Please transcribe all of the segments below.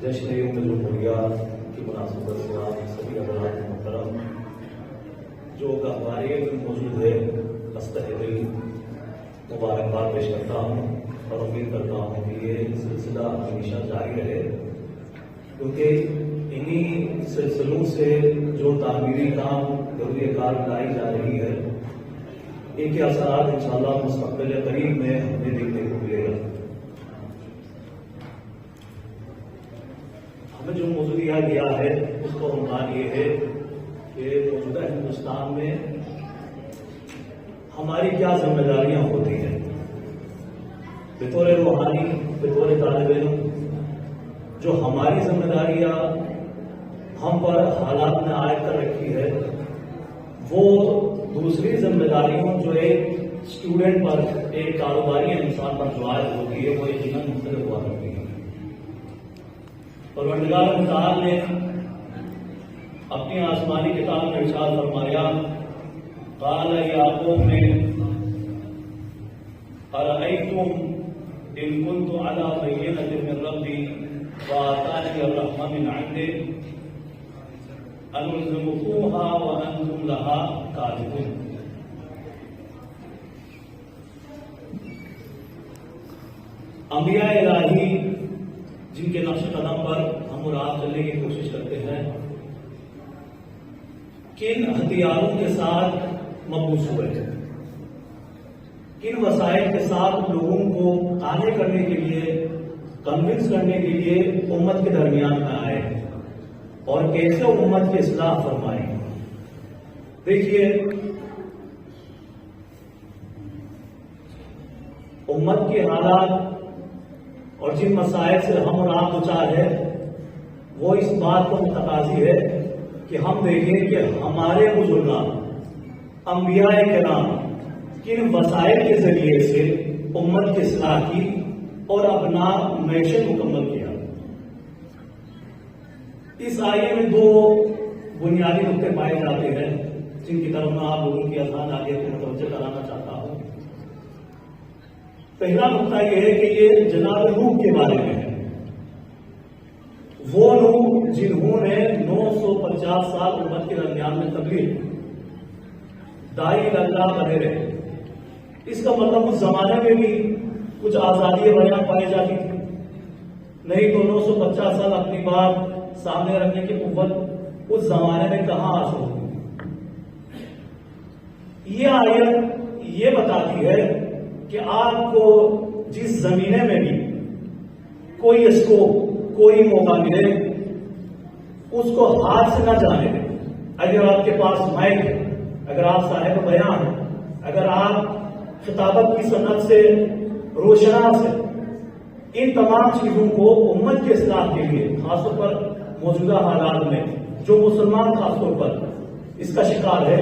جشن یوم جمہوریہ کی مناسبت سے آپ سبھی حضرات محترم جو گہوارے میں موجود ہے مستحدل مبارکباد پیش کرتا ہوں اور امید کرتا ہوں کہ یہ سلسلہ ہمیشہ جاری رہے، کیونکہ انہی سلسلوں سے جو تعمیری کام ضروری کار لائی جا رہی ہے، ان کے اثرات انشاءاللہ مستقبل قریب میں ہمیں دیکھنے کو ملے گا۔ ہمیں جو موضوع دیا گیا ہے اس کا عنوان یہ ہے کہ موجودہ ہندوستان میں ہماری کیا ذمہ داریاں ہوتی ہیں بطور روحانی، بطور طالب علم۔ جو ہماری ذمہ داریاں ہم پر حالات نے عائد کر رکھی ہے، وہ دوسری ذمہ داریوں جو ایک اسٹوڈنٹ پر، ایک کاروباری انسان پر جو عائد ہوتی ہے، وہ یقیناً مختلف ہوا کرتی ہے۔ پروردگار تعالی نے اپنی آسمانی کتاب میں ارشاد فرمایا، قال یا قوم ارأیتم ان كنت على بینۃ من ربی وآتانی الرحمۃ من عنده انلزمکموها وانتم لها کارہون۔ انبیاء الہی جن کے نقش قدم پر ہم اور آپ چلنے کی کوشش کرتے ہیں، کن ہتھیاروں کے ساتھ مبعوث ہوئے ہیں، کن وسائل کے ساتھ لوگوں کو قانع کرنے کے لیے، کنونس کرنے کے لیے امت کے درمیان میں آئے اور کیسے امت کی اصلاح فرمائی۔ دیکھیے، امت کے حالات اور جن مسائل سے ہم اور آپ دوچار ہے، وہ اس بات کو متقاضی ہے کہ ہم دیکھیں کہ ہمارے بزرگان انبیاء کرام کن وسائل کے ذریعے سے امت کی اصلاح کی اور اپنا معیشت مکمل کیا۔ اس آیے میں دو بنیادی نقطے پائے جاتے ہیں جن کی طرف میں آپ لوگوں کی اذہان آگے کو متوجہ کرانا چاہتا ہوں۔ پہلا نقطہ یہ ہے کہ یہ جناب نوح کے بارے میں ہے، وہ لوگ جنہوں نے 950 سال امت کے درمیان میں تبلیغ، داعی اللہ بنے رہے۔ اس کا مطلب اس زمانے میں بھی کچھ آزادی بیان پائی جاتی تھی، نہیں تو 950 سال اپنی بات سامنے رکھنے کی قوت اس زمانے میں کہاں حاصل ہوئی۔ یہ آیت یہ بتاتی ہے کہ آپ کو جس زمینے میں بھی کوئی اسکوپ، کوئی موقع ملے، اس کو ہاتھ سے نہ جانے دیں۔ اگر آپ کے پاس مائک ہے، اگر آپ صاحب بیان ہیں، اگر آپ خطابت کی صنعت سے روشناس ہے، ان تمام چیزوں کو امت کے اصلاح کے لیے، خاص طور پر موجودہ حالات میں جو مسلمان خاص طور پر اس کا شکار ہے،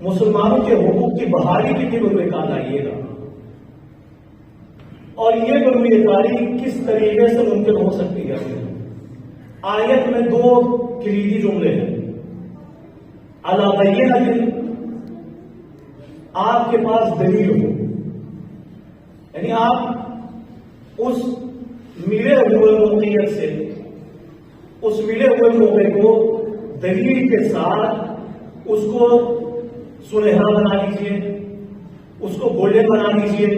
مسلمانوں کے حقوق کی بحالی کے لیے بروئے کار لائیے گا۔ اور یہ بروئے کاری کس طریقے سے ممکن ہو سکتی ہے؟ آیت میں دو کلیدی جملے ہیں۔ علی بینۃ، آپ کے پاس دلیل ہو، یعنی آپ اس ملے ہوئے موقعیت سے، اس ملے ہوئے موقع کو دلیل کے ساتھ اس کو سنہرا بنا لیجیے، اس کو گولڈن بنا لیجیے،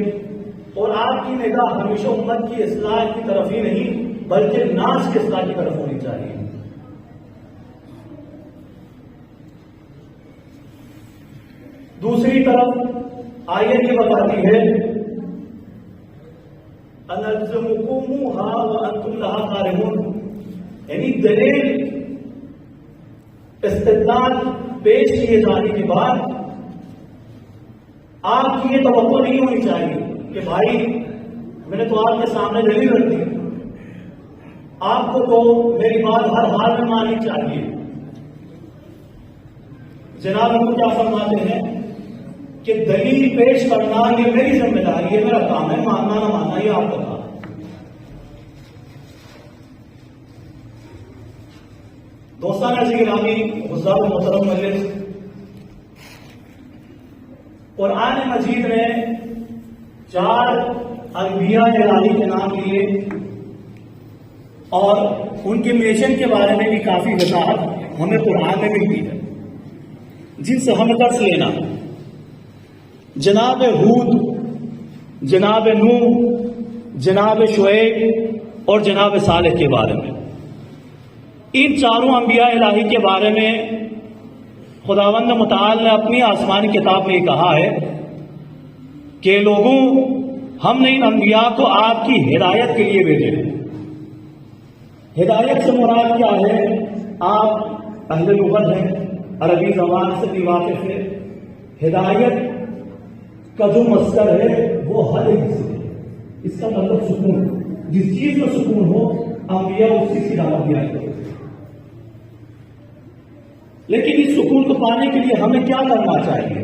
اور آپ کی نگاہ ہمیشہ امت کی اصلاح کی طرف ہی نہیں بلکہ ناس کی اصلاح کی طرف ہونی چاہیے۔ دوسری طرف آیت یہ بتاتی ہے انلزمکموها وانتم لها کارہون، یعنی دلیل استدلال پیش کیے جانے کے بعد آپ کی یہ توقع نہیں ہونی چاہیے کہ بھائی میں نے تو آپ کے سامنے دلیل رکھ دی، آپ کو تو میری بات ہر حال میں ماننی چاہیے۔ جناب ہم کیا فرماتے ہیں کہ دلیل پیش کرنا یہ میری ذمہ داری ہے، میرا کام ہے، ماننا نہ ماننا یہ آپ کا کام۔ دوستان عزیز گرامی، حضرات محترم مجلس، قرآن مجید نے 4 انبیاء الہی کے نام لیے اور ان کے مشن کے بارے میں بھی کافی وضاحت ہمیں قرآن میں ملتی ہے، جن سے ہمیں درس لینا۔ جناب ہود، جناب نوح، جناب شعیب اور جناب صالح کے بارے میں، ان چاروں انبیاء الہی کے بارے میں خداوند متعال نے اپنی آسمانی کتاب میں یہ کہا ہے کہ لوگوں، ہم نے ان انبیاء کو آپ کی ہدایت کے لیے بھیجے ہیں۔ ہدایت سے مراد کیا ہے؟ آپ اہل لغت ہیں، عربی زبان سے بھی واقف ہے۔ ہدایت کا جو مصدر ہے وہ ہر ایک سے ہے، اس کا مطلب سکون، جس چیز میں سکون ہو انبیاء اس چیز کی دعوت دیا کرتے ہیں۔ لیکن اس سکون کو پانے کے لیے ہمیں کیا کرنا چاہیے؟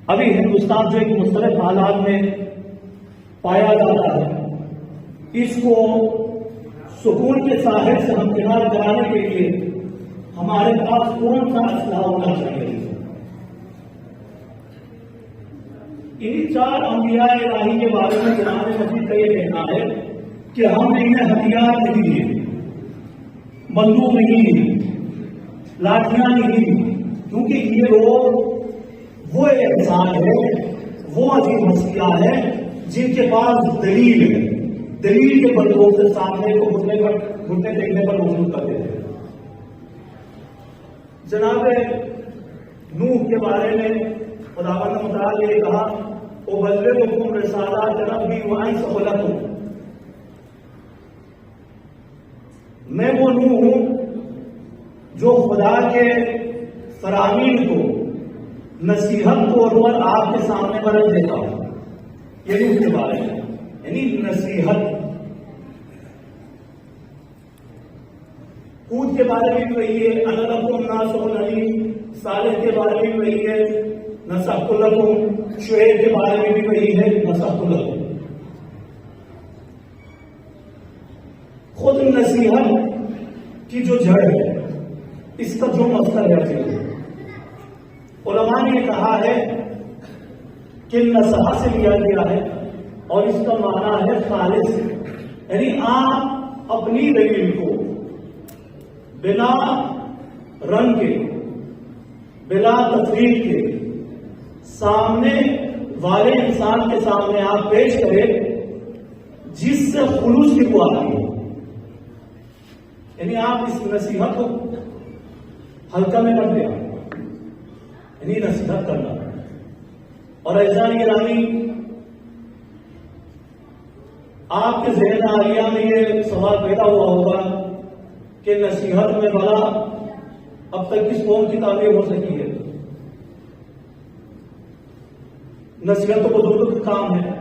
ابھی ہندوستان جو ایک مختلف حالات میں پایا جاتا ہے، اس کو سکون کے ساحل سے ہمکنار کرانے کے لیے ہمارے پاس کون سا اسلحہ ہونا چاہیے؟ ان چار انبیاء الہی کے بارے میں قرآن مجید کا یہ کہنا ہے کہ ہم نے انہیں ہتھیار نہیں دیے، بندوق نہیں دی، لاٹیاں نہیں دی، کیونکہ یہ لوگ وہ انسان ہے، وہ عظیم ہستیاں ہیں جن کے پاس دلیل ہے، دلیل کے بندوق سے سامنے کو گھٹنے دیکھنے پر موجود کر دیتے ہیں۔ جناب نوح کے بارے میں خداوند متعال نے کہا أُبَلِّغُكُمْ رِسَالَاتِ رَبِّي وَأَنصُحُ لَكُمْ، میں وہ نوح ہوں جو خدا کے فرامین کو، نصیحت کو اور آپ کے سامنے برت دیتا ہوں۔ یہ نوح کے بارے میں یعنی نصیحت۔ ہود کے بارے میں بھی وہی ہے، أَنَا لَكُمْ نَاصِحٌ أَمِينٌ۔ صالح کے بارے میں بھی وہی ہے، نَصَحْتُ لَكُمْ۔ شعیب کے بارے میں بھی وہی ہے، نَصَحْتُ لَكُمْ۔ خود نصیحت کی جو جڑ ہے، اس کا جو مصدر ہے، علماء نے کہا ہے کہ نصحہ سے لیا گیا ہے اور اس کا معنی ہے خالص، یعنی آپ اپنی دلیل کو بلا رنگ کے، بلا تفریق کے، سامنے والے انسان کے سامنے آپ پیش کریں جس سے خلوص کی بو آتی ہے، یعنی آپ اس نصیحت کو ہلکا میں کر دیں، یعنی نصیحت کرنا۔ اور اعزازی گرامی، آپ کے ذہن عالیہ میں یہ سوال پیدا ہوا ہوگا کہ نصیحت میں بڑا اب تک کس قوم کی تعمیر ہو سکی ہے؟ نصیحت تو بزرگوں کا کام ہے،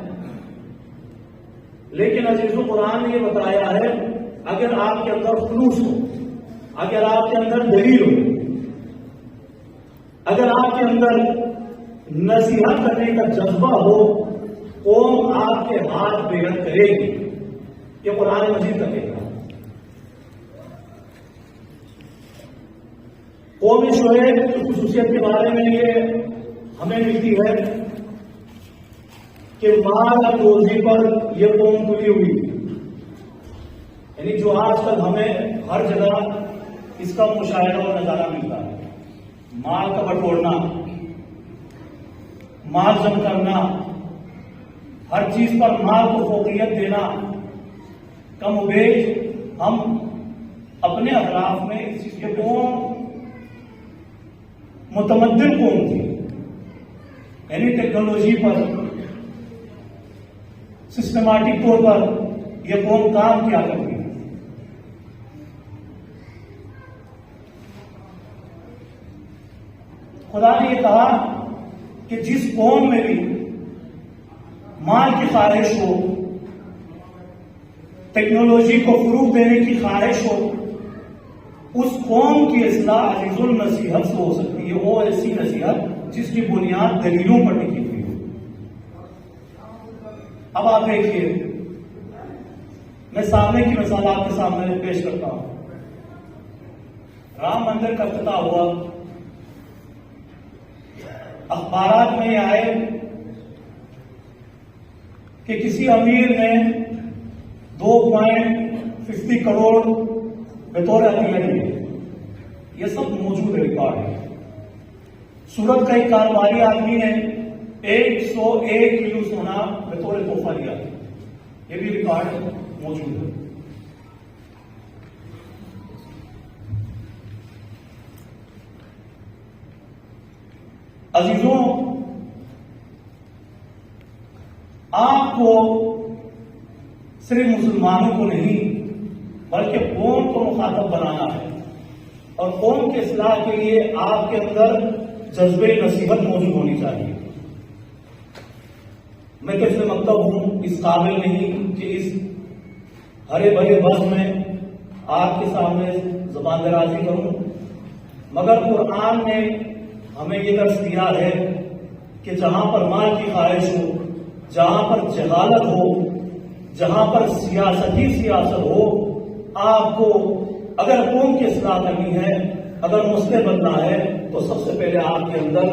لیکن عزیزو قرآن نے یہ بتایا ہے اگر آپ کے اندر خلوص ہو، اگر آپ کے اندر دلیل ہو، اگر آپ کے اندر نصیحت کرنے کا جذبہ ہو، قوم آپ کے ہاتھ بیعت کرے گی۔ یہ قرآن مجید کا کہنا ہے۔ قوم شعیب کی خصوصیت کے بارے میں یہ ہمیں ملتی ہے کہ مال اور روزی پر یہ قوم تلی ہوئی، یعنی جو آج کل ہمیں ہر جگہ اس کا مشاہدہ اور نظارہ ملتا ہے، مال کا بٹورنا، مال جمع کرنا، ہر چیز پر مال کو فوقیت دینا، کم و بیش ہم اپنے اطراف میں اس چیز کے قوم متمدن قوم تھی، یعنی ٹیکنالوجی پر، سسٹمیٹک طور پر یہ قوم کام کیا کرتی ہے۔ خدا نے یہ کہا کہ جس قوم میں بھی مال کی خواہش ہو، ٹیکنالوجی کو فروغ دینے کی خواہش ہو، اس قوم کی اصلاح عزیز النصیحت سے ہو سکتی ہے، وہ ایسی نصیحت جس کی بنیاد دلیلوں پر ٹکی ہوئی ہو۔ اب آپ دیکھیے، میں سامنے کی مثال آپ کے سامنے پیش کرتا ہوں۔ رام مندر کا افتتاح ہوا، اخبارات میں یہ آئے کہ کسی امیر نے 2.5 50 کروڑ بطور عطیہ یہ سب موجود ریکارڈ ہے. سورت کا ایک کاروباری آدمی نے 101 کلو سونا بطور تحفہ دیا، یہ بھی ریکارڈ موجود ہے. عزیزوں، آپ کو صرف مسلمانوں کو نہیں بلکہ قوم کو مخاطب بنانا ہے، اور قوم کے اصلاح کے لیے آپ کے اندر جذبہ نصیحت موجود ہونی چاہیے. میں کیسے مکتب ہوں، اس قابل نہیں کہ اس ہرے بھرے بس میں آپ کے سامنے زبان درازی کروں، مگر قرآن نے ہمیں یہ درس دیا ہے کہ جہاں پر مال کی خواہش ہو، جہاں پر جہالت ہو، جہاں پر سیاست ہو، آپ کو اگر قوم کی اصلاح کرنی ہے، اگر مسلم بننا ہے، تو سب سے پہلے آپ کے اندر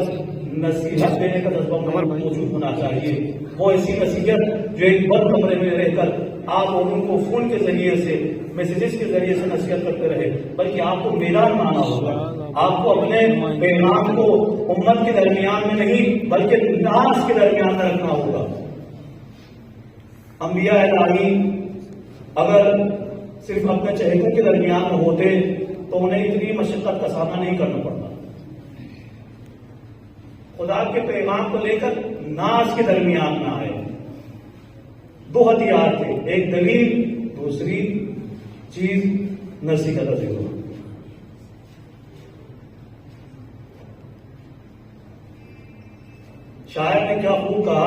نصیحت دینے کا جذبہ موجود ہونا چاہیے. وہ ایسی نصیحت جو ایک بند کمرے میں رہ کر آپ ان کو فون کے ذریعے سے، میسیجز کے ذریعے سے نصیحت کرتے رہے، بلکہ آپ کو میدان میں آنا ہوگا. آپ کو اپنے پیغام کو امت کے درمیان میں نہیں بلکہ ناس کے درمیان میں رکھنا ہوگا. انبیاء الہی اگر صرف اپنے چہتوں کے درمیان میں ہوتے تو انہیں اتنی مشقت کا سامنا نہیں کرنا پڑتا. خدا کے پیغام کو لے کر ناس کے درمیان میں آئے. 2 ہتھیار تھے، ایک دلیل، دوسری چیز نصیحت. شاعر نے کیا خوب کہا،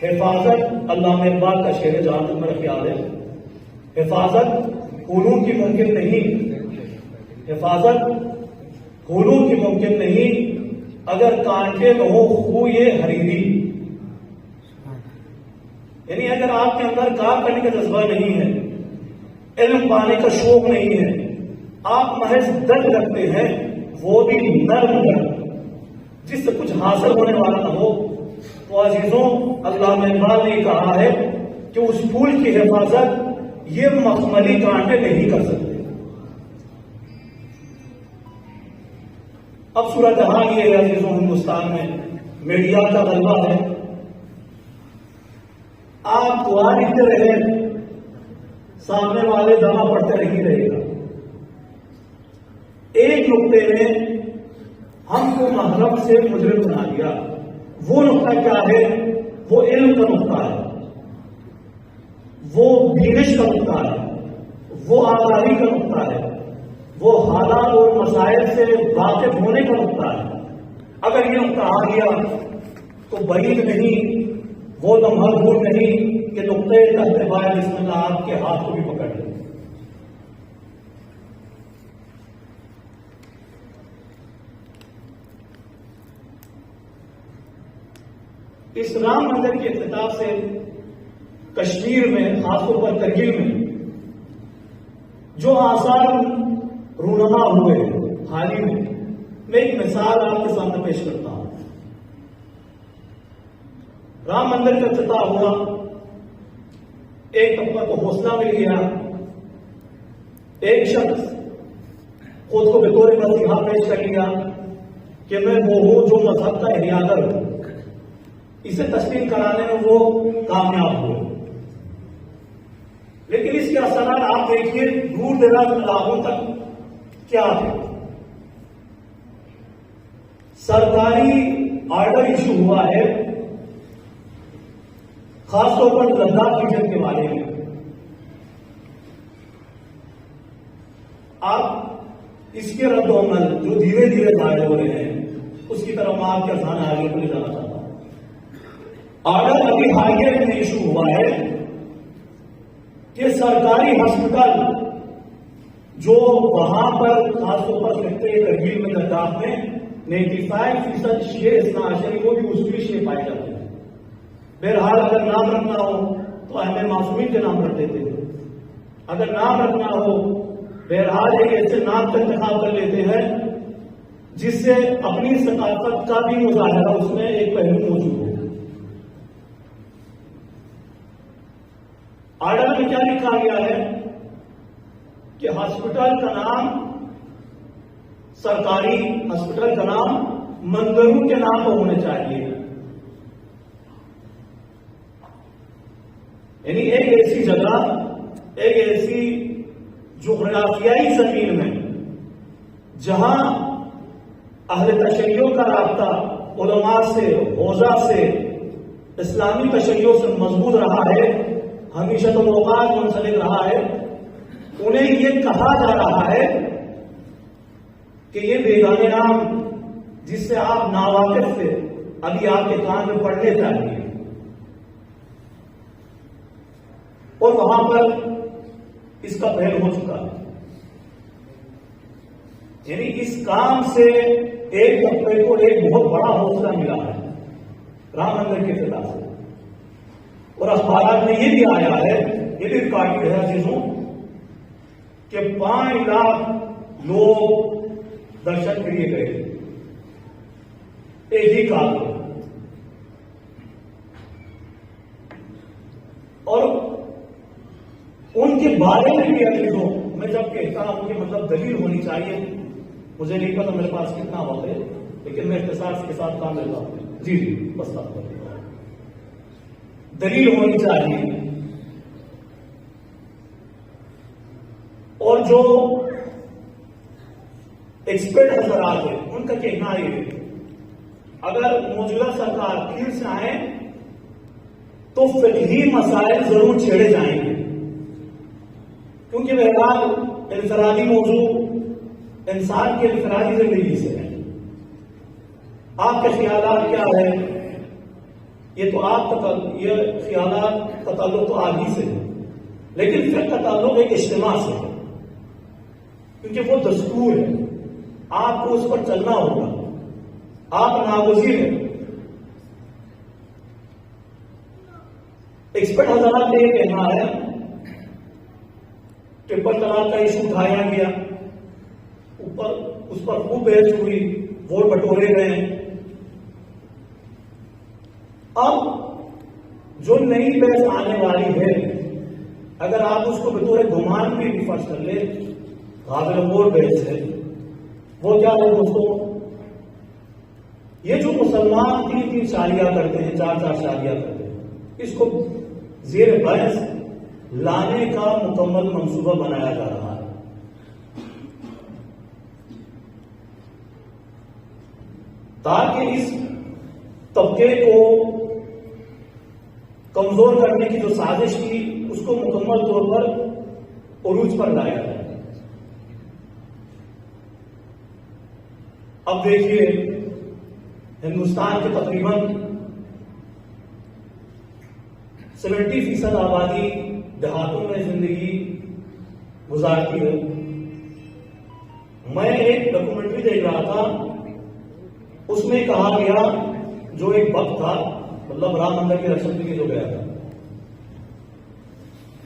حفاظت علامہ اقبال کا شعر جہاں تک میرا خیال ہے، حفاظت خونوں کی ممکن نہیں، حفاظت خونوں کی ممکن نہیں اگر کانٹے نہ ہو خو یہ حریری. یعنی اگر آپ کے اندر کام کرنے کا جذبہ نہیں ہے، علم پانے کا شوق نہیں ہے، آپ محض درد رکھتے ہیں، وہ بھی نرم درد جس سے کچھ حاصل ہونے والا نہ ہو، تو عزیزوں علامہ اقبال نے کہا ہے کہ اس پھول کی حفاظت یہ مخملی کانٹے نہیں کر سکتے. اب صورتحال یہ ہے عزیزوں، ہندوستان میں میڈیا کا غلبہ ہے. آپ دعا لکھتے رہے، سامنے والے دعا پڑھتے نہیں رہے گا. ایک نقطے نے ہم کو محرم سے مجرم بنا دیا. وہ نقطہ کیا ہے؟ وہ علم کا نقطہ ہے، وہ بینش کا نقطہ ہے، وہ آگاہی کا نقطہ ہے، وہ حالات اور مسائل سے واقف ہونے کا نقطہ ہے. اگر یہ نقطہ آ گیا تو بعید نہیں، وہ لمحہ دور نہیں کہ نقطے تحت بائے بسم اللہ آپ کے ہاتھ کو بھی پکڑ لیں. اس رام مندر کے افتتاح سے کشمیر میں، خاص طور پر کرگل میں جو آثار رونما ہوئے حال ہی میں ایک مثال آپ کے سامنے پیش کرتا ہوں. رام مندر کا افتتاح ہوا، ایک طبقہ کو حوصلہ مل گیا، ایک شخص خود کو بطور مسیحا پیش کر لیا کہ میں وہ ہوں جو مذہب کا احیاگر ہوں. اسے تسلیم کرانے میں وہ کامیاب ہوئے، لیکن اس کے اثرات آپ دیکھیے دور دراز علاقوں تک کیا تھے. سرکاری آرڈر ایشو ہوا ہے خاص طور پر لداخ ریجن کے بارے میں. آپ اس کے رد و عمل جو دھیرے دھیرے ظاہر ہو رہے ہیں اس کی طرف میں آپ کا ذہن آگے کو لے جانا چاہتا ہوں. آرڈر ابھی حالیہ میں ایشو ہوا ہے کہ سرکاری ہاسپٹل جو وہاں پر خاص طور پر لگتے ہیں کرگل میں لداخ میں 95% شیعہ اثنا عشری وہ بھی مسلم شیعہ پائے جاتے ہیں. بہرحال اگر نام رکھنا ہو تو اہم معصومین کے نام رکھ دیتے ہیں، اگر نام رکھنا ہو بہرحال ایک ایسے نام کا انتخاب کر لیتے ہیں جس سے اپنی ثقافت کا بھی مظاہرہ اس میں ایک پہلو موجود ہو. آرڈر میں کیا لکھا گیا ہے کہ ہاسپٹل کا نام، سرکاری ہاسپٹل کا نام مندروں کے نام پر ہونا چاہیے. یعنی ایک ایسی جگہ، ایک ایسی جغرافیائی زمین میں جہاں اہل تشیع کا رابطہ علماء سے، حوزہ سے، اسلامی تشیع سے مضبوط رہا ہے، ہمیشہ تو اوقات منسلک رہا ہے، انہیں یہ کہا جا رہا ہے کہ یہ بیگانے نام جس سے آپ ناواقف تھے ابھی آپ کے کان میں پڑنے چاہیے. اور وہاں پر اس کا پہل ہو چکا ہے. یعنی اس کام سے ایک طبقے کو ایک بہت بڑا حوصلہ ملا ہے رام مندر کے افتتاح سے. اور اخبارات میں یہ بھی آیا ہے، یہ بھی ریکارڈ ہے چیزوں کہ 5 لاکھ لوگ درشن کیے گئے ایک ہی کال میں. اور ان کے بارے میں بھی عزیزوں میں جب کہتا ہوں کہ مطلب دلیل ہونی چاہیے، مجھے نہیں پتا میرے پاس کتنا وقت ہے، لیکن میں اختصار کے ساتھ کام لیتا ہوں. جی بس بات کر دیتا ہوں. دلیل ہونی چاہیے. اور جو ایکسپرٹ حضرات ہیں ان کا کہنا ہے اگر موجودہ سرکار پھر سے آئے تو فقہی مسائل ضرور چھیڑے جائیں گے، کیونکہ بہرحال انفرادی موضوع انسان کی انفرادی زندگی سے ہے. آپ کے خیالات کیا ہے یہ تو آپ کا، یہ خیالات کا تعلق تو آپ ہی سے ہے، لیکن فقہ کا تعلق ایک اجتماع سے ہے، کیونکہ وہ دستور ہے، آپ کو اس پر چلنا ہوگا، آپ ناگزیر ہیں. ایکسپرٹ حضرات نے یہ کہنا ہے ٹرپل طلاق کا ایشو اٹھایا گیا، اوپر اس پر خوب بحث ہوئی، ووٹ بٹورے گئے. اب جو نئی بحث آنے والی ہے اگر آپ اس کو بطور گمان بھی فرض کر لیں، قابل غور بحث ہے. وہ کیا ہے دوستوں، یہ جو مسلمان 3 شادیاں کرتے ہیں، 4 شادیاں کرتے ہیں، اس کو زیر بحث لانے کا مکمل منصوبہ بنایا جا رہا ہے. تاکہ اس طبقے کو کمزور کرنے کی جو سازش تھی اس کو مکمل طور پر عروج پر لایا جائے. اب دیکھیے ہندوستان کے تقریباً 70% آبادی دیہاتوں میں زندگی گزارتی ہے. میں ایک ڈاکومنٹری دیکھ رہا تھا، اس میں کہا گیا جو ایک وقت تھا، مطلب رام مندر کی رکشن کے لیے جو گیا تھا،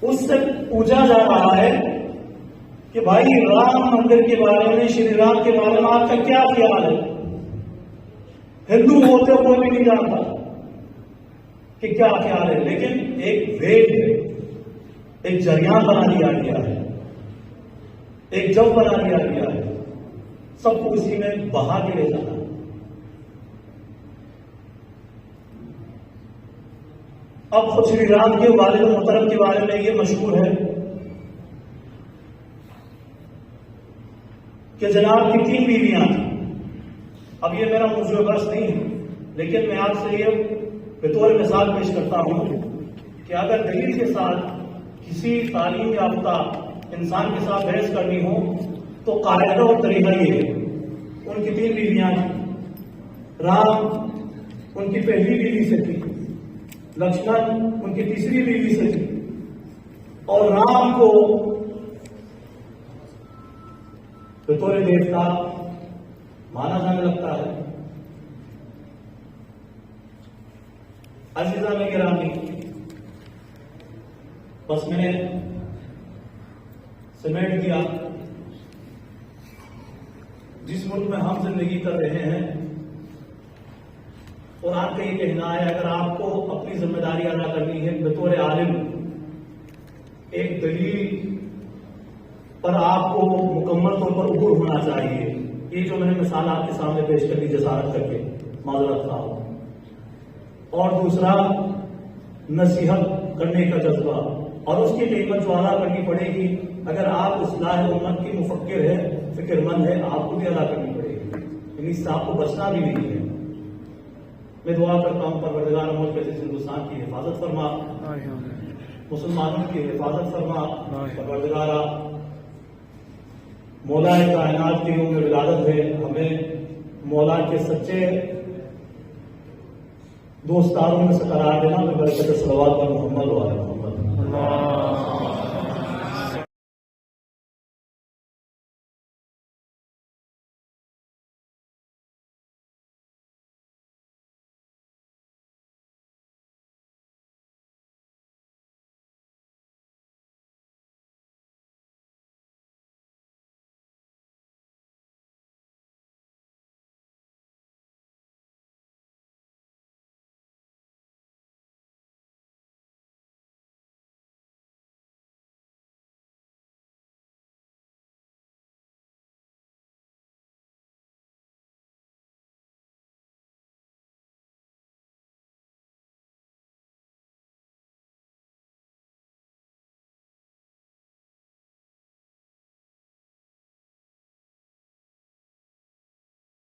اس سے پوچھا جا رہا ہے کہ بھائی رام مندر کے بارے میں، شری رام کے بارے میں آپ کا کیا خیال ہے؟ ہندو ہوتے کوئی بھی نہیں جانتا کہ کیا خیال ہے، لیکن ایک ویگ ہے، ایک جریان بنا دیا گیا ہے، ایک جب بنا دیا گیا ہے، سب کو اسی میں بہا کے لے جانا. اب خود شری رام کے والد محترم کے بارے میں یہ مشہور ہے کہ جناب کی 3 بیویاں تھیں. اب یہ میرا موضوع بحث نہیں ہے، لیکن میں آپ سے یہ بطور مثال پیش کرتا ہوں کہ اگر دلیل کے ساتھ کسی تعلیم یافتہ انسان کے ساتھ بحث کرنی ہو تو قاعدہ اور طریقہ یہ ہے. ان کی 3 بیویاں تھیں. رام ان کی پہلی بیوی سے تھی، لکشمن ان کی تیسری بیوی سے تھی، اور رام کو بطور دیوتا مانا جانے لگتا ہے. عزیزہ میں گرامی، بس میں نے سمیٹ دیا جس ملک میں ہم زندگی کر رہے ہیں. اور آپ کا یہ کہنا ہے اگر آپ کو اپنی ذمہ داری ادا کرنی ہے بطور عالم ایک دلیل پر آپ کو مکمل طور پر عبور ہونا چاہیے. یہ جو میں نے مثال آپ کے سامنے پیش کر دی جسارت کر کے، معذرت خواہ ہوں. اور دوسرا نصیحت کرنے کا جذبہ، اور اس کی قیمت جو ادا کرنی پڑے گی اگر آپ اصلاح امت کی مفکر ہے، فکر مند ہے، آپ کو بھی ادا کرنی پڑے گی. یعنی اس سے آپ کو بچنا بھی نہیں ہے. میں دعا کرتا ہوں پروردگار ملک عزیز ہندوستان کی حفاظت فرما، مسلمانوں کی حفاظت فرما. پروردگارا مولا کائنات کی میں ولادت ہے، ہمیں مولا کے سچے دوستاروں میں سے قرار دینا. میں برکت صلوات پر محمد و آلہ